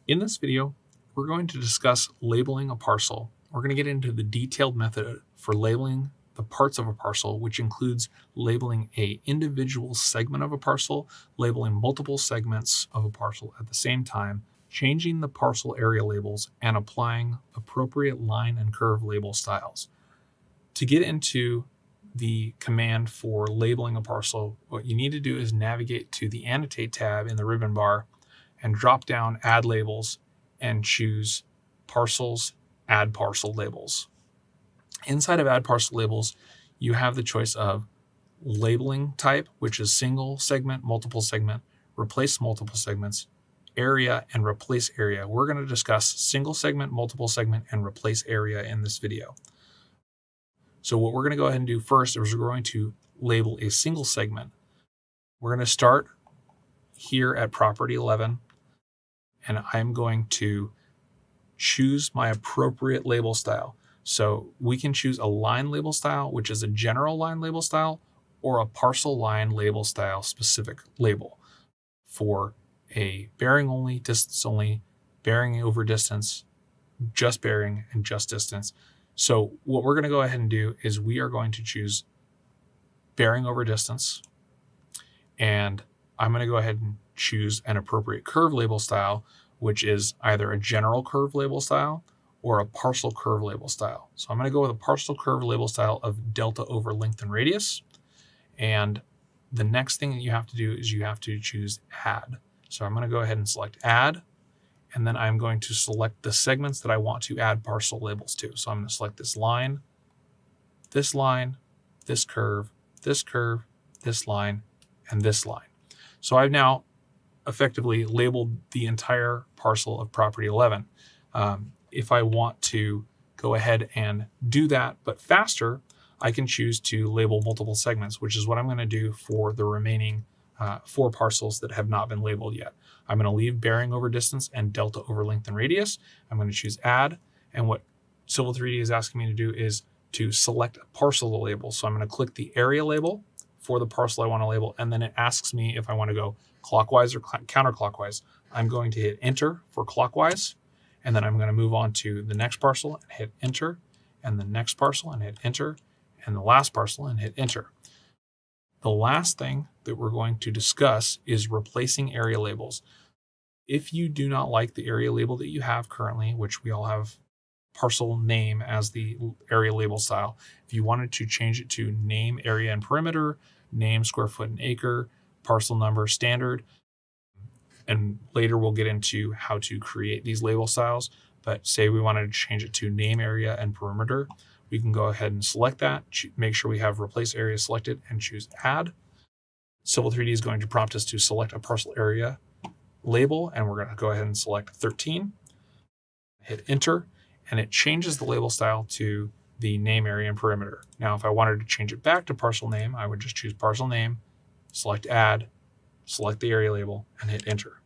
In this video, we're going to discuss labeling a parcel. We're going to get into the detailed method for labeling the parts of a parcel, which includes labeling an individual segment of a parcel, labeling multiple segments of a parcel at the same time, changing the parcel area labels, and applying appropriate line and curve label styles. To get into the command for labeling a parcel, what you need to do is navigate to the Annotate tab in the ribbon bar and drop down Add Labels and choose Parcels, Add Parcel Labels. Inside of Add Parcel Labels, you have the choice of labeling type, which is single segment, multiple segment, replace multiple segments, area, and replace area. We're going to discuss single segment, multiple segment, and replace area in this video. So what we're going to go ahead and do first is we're going to label a single segment. We're going to start here at property 11, and I'm going to choose my appropriate label style. So we can choose a line label style, which is a general line label style, or a parcel line label style specific label for a bearing only, distance only, bearing over distance, just bearing, and just distance. So what we're going to go ahead and do is we are going to choose bearing over distance, and I'm going to go ahead and choose an appropriate curve label style, which is either a general curve label style or a parcel curve label style. So I'm going to go with a parcel curve label style of delta over length and radius. And the next thing that you have to do is you have to choose add. So I'm going to go ahead and select add, and then I'm going to select the segments that I want to add parcel labels to. So I'm going to select this line, this curve, this line, and this line. So I've now effectively labeled the entire parcel of property 11. If I want to go ahead and do that, but faster, I can choose to label multiple segments, which is what I'm going to do for the remaining 4 parcels that have not been labeled yet. I'm going to leave bearing over distance and delta over length and radius. I'm going to choose add. And what Civil 3D is asking me to do is to select a parcel to label. So I'm going to click the area label for the parcel I want to label. And then it asks me if I want to go clockwise or counterclockwise. I'm going to hit enter for clockwise. And then I'm going to move on to the next parcel and hit enter, and the next parcel and hit enter, and the last parcel and hit enter. The last thing that we're going to discuss is replacing area labels. If you do not like the area label that you have currently, which we all have parcel name as the area label style, if you wanted to change it to name, area, and perimeter, name, square foot, and acre, parcel number, standard, and later we'll get into how to create these label styles, but say we wanted to change it to name, area, and perimeter, we can go ahead and select that, make sure we have replace area selected, and choose add. Civil 3D is going to prompt us to select a parcel area label, and we're going to go ahead and select 13, hit enter, and it changes the label style to the name, area, and perimeter. Now, if I wanted to change it back to parcel name, I would just choose parcel name, select add, select the area label, and hit enter.